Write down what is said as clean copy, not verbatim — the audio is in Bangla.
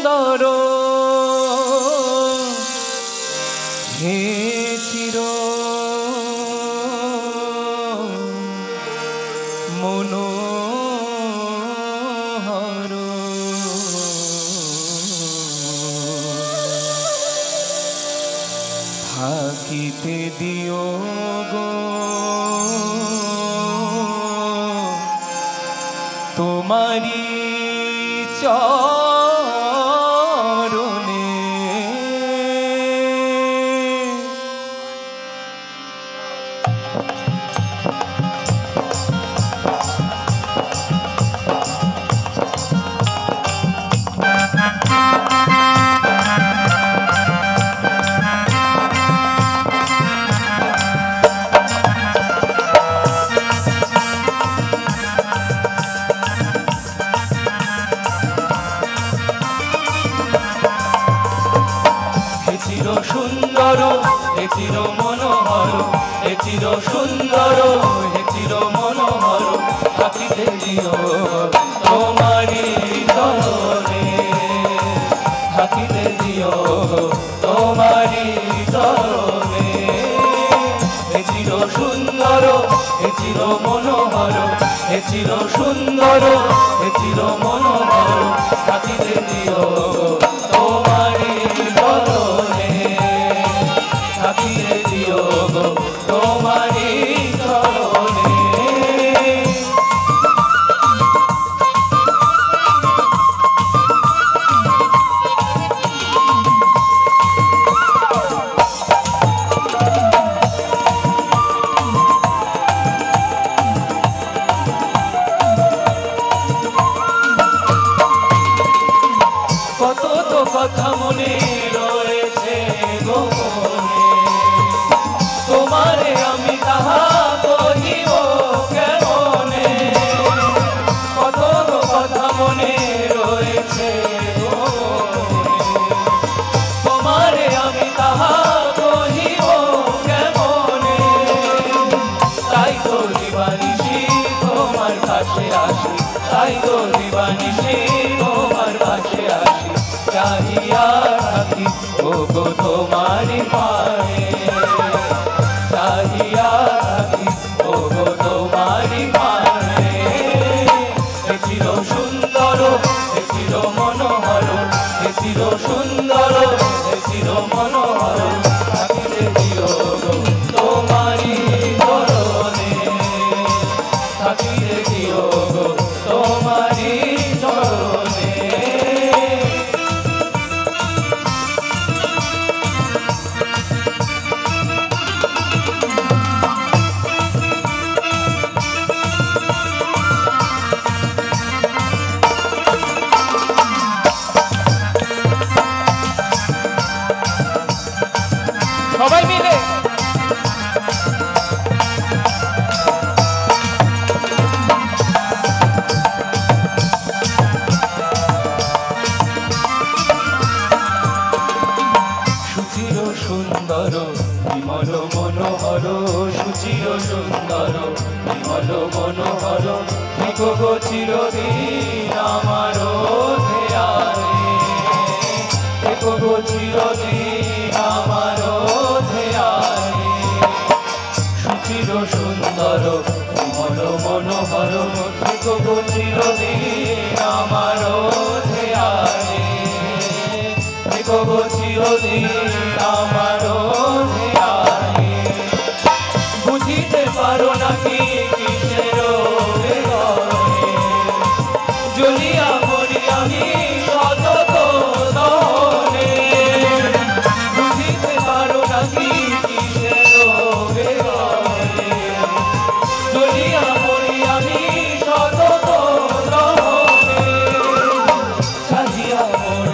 সুন্দর হে চির মনোহর থাকিতে দিও গো তোমারি চরণে সুন্দর হে চির মনোহর হে চির সুন্দর হে চির মনোহর থাকিতে দিও তোমারি চরণে থাকিতে দিও তোমারি চরণে হে চির সুন্দর হে চির মনোহর হে চির সুন্দর হে চির মনোহর থাকিতে দিও তোমারি চরণে থাকিতে দিও তোমারি চরণে কত তো কথা মনে রয়েছে গোপনে তোমারে আমি তাহা কহিব কেমনে কত তো কথা মনে রয়েছে গোপনে তোমারে আমি তাহা কহিব কেমনে তাই তো দিবানিশি তোমার কাছে আসি তাই তো দিবানিশি তোমার কাছে আসি চাহিয়া থাকি ও গো তোমারি পায়ে চাহিয়া থাকি ও গো তোমারি পায়ে হে চির সুন্দর হে চির মনোহর হে চির সুন্দর হে চির মনোহর থাকিতে দিও গো তোমারি চরণে থাকিতে দিও গো তোমারি চরণে সবাই মিলে সুচির সুন্দর বিমল মনোহর সুচির সুন্দর বিমল মনোহর থেকো গো চিরদিন আমার ধ্যানে থেকো গো চিরদিন আমার ধ্যানে সুচির সুন্দর বিমল মনোহর থেকো গো চিরদিন আমার ধ্যানে থেকো গো চিরদিন আমার ধ্যানে বুঝিতে পারো নাকি কিসের বেদনে জ্বলিয়া পড়ি আমি সতত দহনে বুঝিতে পারো নাকি কিসের বেদনে জ্বলিয়া পড়ি আমি সতত দহনে সাজিয়া মোর